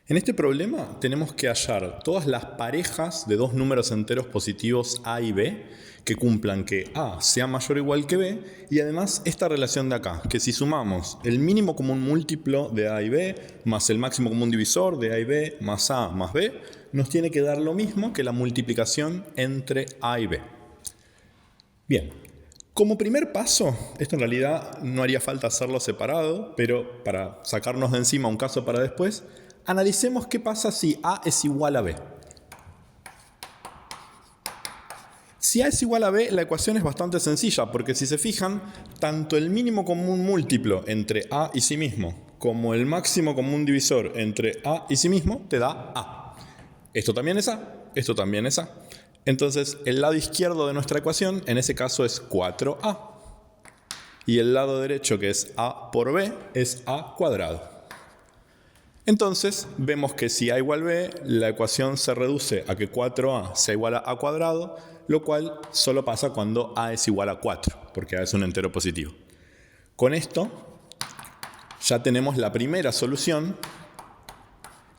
En este problema tenemos que hallar todas las parejas de dos números enteros positivos a y b que cumplan que a sea mayor o igual que b y además esta relación de acá, que si sumamos el mínimo común múltiplo de a y b más el máximo común divisor de a y b más a más b nos tiene que dar lo mismo que la multiplicación entre a y b. Bien, como primer paso, esto en realidad no haría falta hacerlo separado, pero para sacarnos de encima un caso para después, analicemos qué pasa si a es igual a b. Si a es igual a b, la ecuación es bastante sencilla, porque si se fijan, tanto el mínimo común múltiplo entre a y sí mismo, como el máximo común divisor entre a y sí mismo, te da a. Esto también es a, esto también es a. Entonces, el lado izquierdo de nuestra ecuación, en ese caso, es 4a. Y el lado derecho, que es a por b, es a cuadrado. Entonces, vemos que si a igual b, la ecuación se reduce a que 4a sea igual a cuadrado, lo cual solo pasa cuando a es igual a 4, porque a es un entero positivo. Con esto, ya tenemos la primera solución,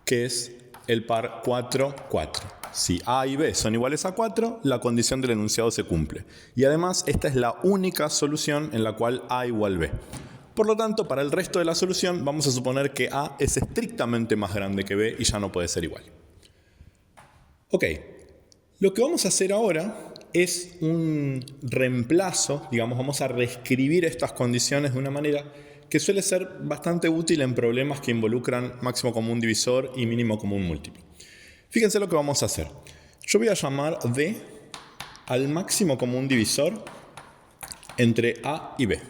que es el par 4, 4. Si a y b son iguales a 4, la condición del enunciado se cumple. Y además, esta es la única solución en la cual a igual b. Por lo tanto, para el resto de la solución vamos a suponer que a es estrictamente más grande que b y ya no puede ser igual. Ok, lo que vamos a hacer ahora es un reemplazo, digamos, vamos a reescribir estas condiciones de una manera que suele ser bastante útil en problemas que involucran máximo común divisor y mínimo común múltiplo. Fíjense lo que vamos a hacer. Yo voy a llamar d al máximo común divisor entre a y b.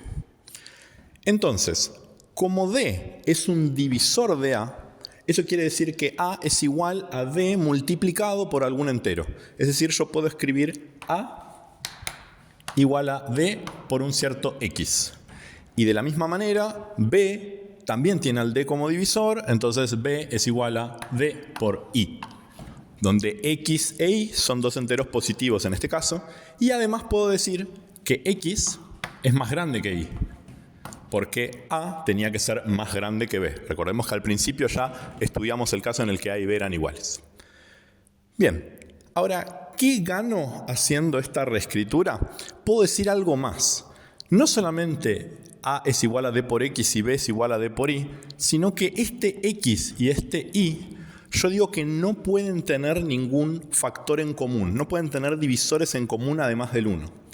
Entonces, como d es un divisor de a, eso quiere decir que a es igual a d multiplicado por algún entero. Es decir, yo puedo escribir a igual a d por un cierto x. Y de la misma manera, b también tiene al d como divisor, entonces b es igual a d por i, donde x e y son dos enteros positivos en este caso, y además puedo decir que x es más grande que y, porque a tenía que ser más grande que b. Recordemos que al principio ya estudiamos el caso en el que a y b eran iguales. Bien, ahora, ¿qué gano haciendo esta reescritura? Puedo decir algo más. No solamente a es igual a d por x y b es igual a d por y, sino que este x y este y, yo digo que no pueden tener ningún factor en común, no pueden tener divisores en común además del 1.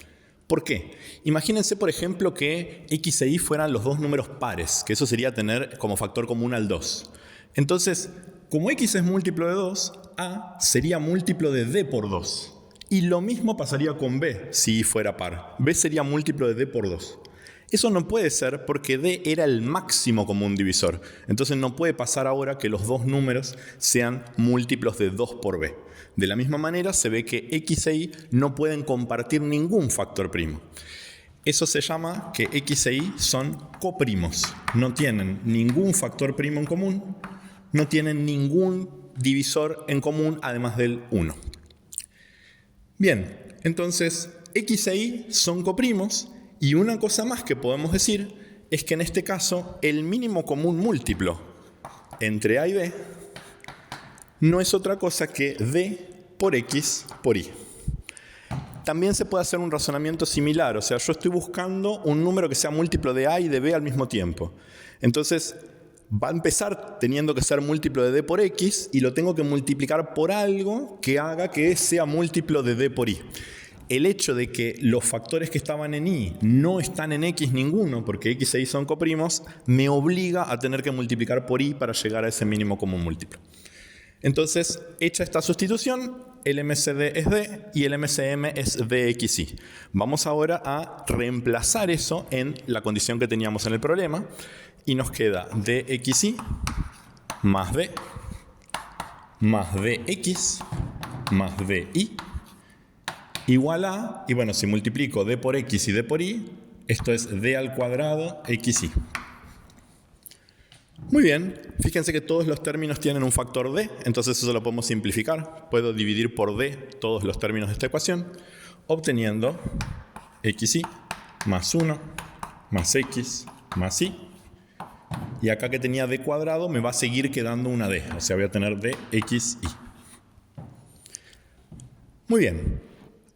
¿Por qué? Imagínense, por ejemplo, que x e y fueran los dos números pares, que eso sería tener como factor común al 2. Entonces, como x es múltiplo de 2, a sería múltiplo de d por 2. Y lo mismo pasaría con b, si y fuera par. b sería múltiplo de d por 2. Eso no puede ser porque d era el máximo común divisor. Entonces no puede pasar ahora que los dos números sean múltiplos de 2 por b. De la misma manera se ve que x e y no pueden compartir ningún factor primo. Eso se llama que x e y son coprimos. No tienen ningún factor primo en común, no tienen ningún divisor en común además del 1. Bien, entonces x e y son coprimos. Y una cosa más que podemos decir es que en este caso el mínimo común múltiplo entre a y b no es otra cosa que d por x por y. También se puede hacer un razonamiento similar, o sea, yo estoy buscando un número que sea múltiplo de a y de b al mismo tiempo. Entonces va a empezar teniendo que ser múltiplo de d por x y lo tengo que multiplicar por algo que haga que sea múltiplo de d por y. El hecho de que los factores que estaban en y no están en x ninguno, porque x e y son coprimos, me obliga a tener que multiplicar por y para llegar a ese mínimo común múltiplo. Entonces, hecha esta sustitución, el MCD es d y el MCM es dxy. Vamos ahora a reemplazar eso en la condición que teníamos en el problema y nos queda dxy más d más dx más dy igual a, y bueno, si multiplico d por x y d por y, esto es d al cuadrado xy. Muy bien, fíjense que todos los términos tienen un factor d, entonces eso lo podemos simplificar. Puedo dividir por d todos los términos de esta ecuación, obteniendo xy más 1 más x más y y acá que tenía d cuadrado me va a seguir quedando una d. O sea, voy a tener dxy. Muy bien.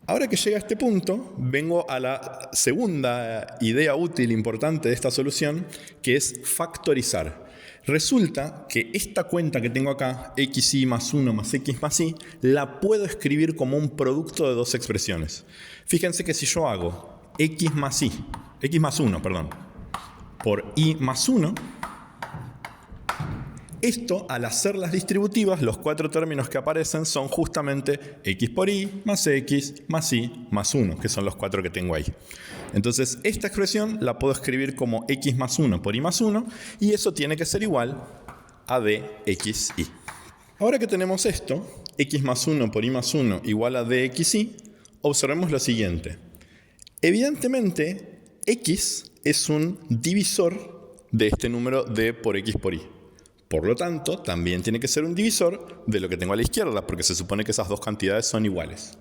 Ahora que llega a este punto, vengo a la segunda idea útil importante de esta solución, que es factorizar. Resulta que esta cuenta que tengo acá, xy más 1 más x más y, la puedo escribir como un producto de dos expresiones. Fíjense que si yo hago x más 1, por y más 1, esto, al hacerlas distributivas, los cuatro términos que aparecen son justamente x por y más 1, que son los cuatro que tengo ahí. Entonces, esta expresión la puedo escribir como x más 1 por y más 1, y eso tiene que ser igual a dxy. Ahora que tenemos esto, x más 1 por y más 1 igual a dxy, observemos lo siguiente. Evidentemente, x es un divisor de este número d por x por y. Por lo tanto, también tiene que ser un divisor de lo que tengo a la izquierda, porque se supone que esas dos cantidades son iguales.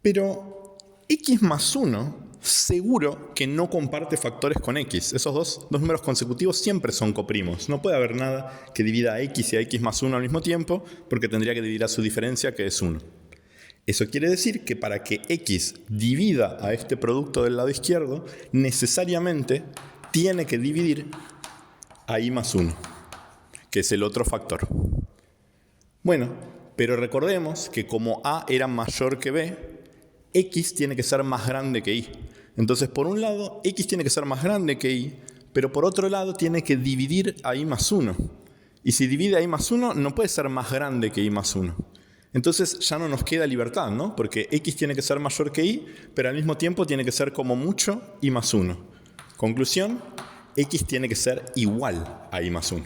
Pero x más 1 seguro que no comparte factores con x. Esos dos números consecutivos siempre son coprimos. No puede haber nada que divida a x y a x más 1 al mismo tiempo, porque tendría que dividir a su diferencia, que es 1. Eso quiere decir que para que x divida a este producto del lado izquierdo, necesariamente tiene que dividir a y más 1. Que es el otro factor. Bueno, pero recordemos que como a era mayor que b, x tiene que ser más grande que y. Entonces, por un lado, x tiene que ser más grande que y, pero por otro lado tiene que dividir a y más 1. Y si divide a y más 1, no puede ser más grande que y más 1. Entonces ya no nos queda libertad, ¿no? Porque x tiene que ser mayor que y, pero al mismo tiempo tiene que ser como mucho y más 1. Conclusión, x tiene que ser igual a y más 1.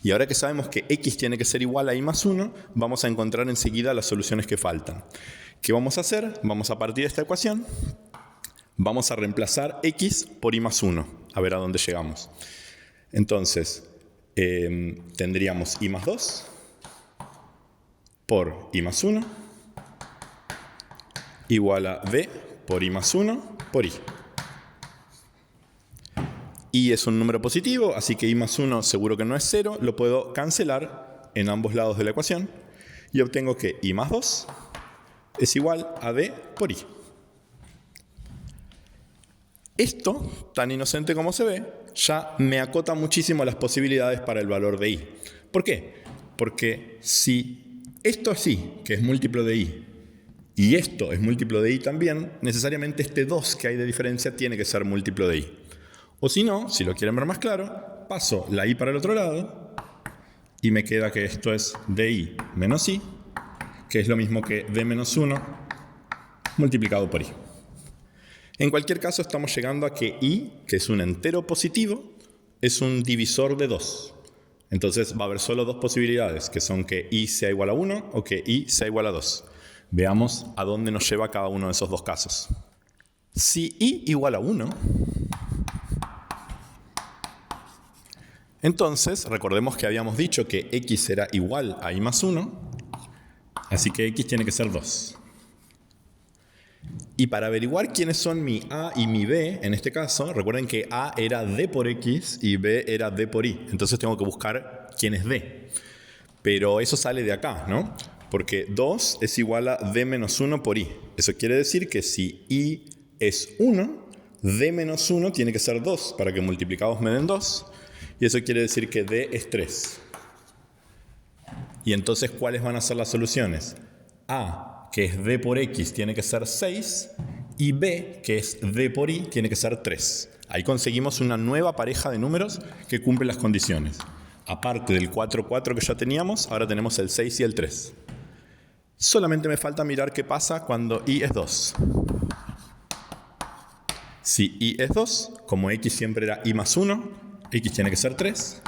Y ahora que sabemos que x tiene que ser igual a y más 1, vamos a encontrar enseguida las soluciones que faltan. ¿Qué vamos a hacer? Vamos a partir de esta ecuación, vamos a reemplazar x por y más 1, a ver a dónde llegamos. Entonces, tendríamos y más 2 por y más 1 igual a b por y más 1 por y. Y es un número positivo, así que y más 1 seguro que no es 0, lo puedo cancelar en ambos lados de la ecuación y obtengo que y más 2 es igual a b por y. Esto, tan inocente como se ve, ya me acota muchísimo las posibilidades para el valor de y. ¿Por qué? Porque si esto sí, que es múltiplo de y esto es múltiplo de y también, necesariamente este 2 que hay de diferencia tiene que ser múltiplo de y. O si no, si lo quieren ver más claro, paso la y para el otro lado y me queda que esto es di menos y, que es lo mismo que d menos 1 multiplicado por y. En cualquier caso, estamos llegando a que y, que es un entero positivo, es un divisor de 2. Entonces va a haber solo dos posibilidades, que son que y sea igual a 1 o que y sea igual a 2. Veamos a dónde nos lleva cada uno de esos dos casos. Si y igual a 1, entonces recordemos que habíamos dicho que x será igual a y más 1, así que x tiene que ser 2. Y para averiguar quiénes son mi a y mi b, en este caso, recuerden que a era d por x y b era d por y. Entonces tengo que buscar quién es d. Pero eso sale de acá, ¿no? Porque 2 es igual a d menos 1 por y. Eso quiere decir que si y es 1, d menos 1 tiene que ser 2 para que multiplicados me den 2. Y eso quiere decir que d es 3. Y entonces, ¿cuáles van a ser las soluciones? A, que es d por x, tiene que ser 6. Y b, que es d por y, tiene que ser 3. Ahí conseguimos una nueva pareja de números que cumple las condiciones. Aparte del 4, 4 que ya teníamos, ahora tenemos el 6 y el 3. Solamente me falta mirar qué pasa cuando y es 2. Si y es 2, como x siempre era y más 1, x tiene que ser 3.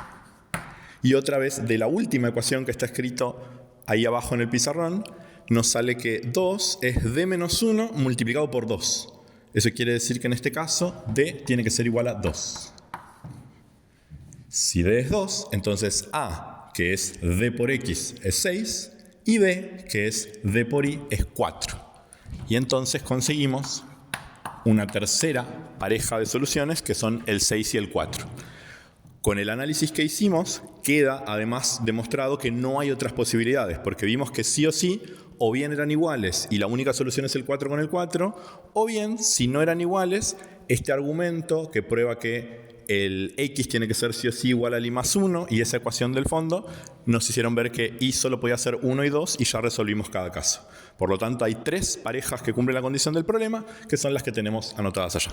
Y otra vez, de la última ecuación que está escrito ahí abajo en el pizarrón, nos sale que 2 es d menos 1 multiplicado por 2. Eso quiere decir que en este caso d tiene que ser igual a 2. Si d es 2, entonces a, que es d por x, es 6, y b, que es d por y, es 4. Y entonces conseguimos una tercera pareja de soluciones que son el 6 y el 4. Con el análisis que hicimos, queda además demostrado que no hay otras posibilidades, porque vimos que sí o sí, o bien eran iguales y la única solución es el 4 con el 4, o bien, si no eran iguales, este argumento que prueba que el x tiene que ser sí o sí igual al i más 1 y esa ecuación del fondo nos hicieron ver que i solo podía ser 1 y 2 y ya resolvimos cada caso. Por lo tanto, hay 3 parejas que cumplen la condición del problema, que son las que tenemos anotadas allá.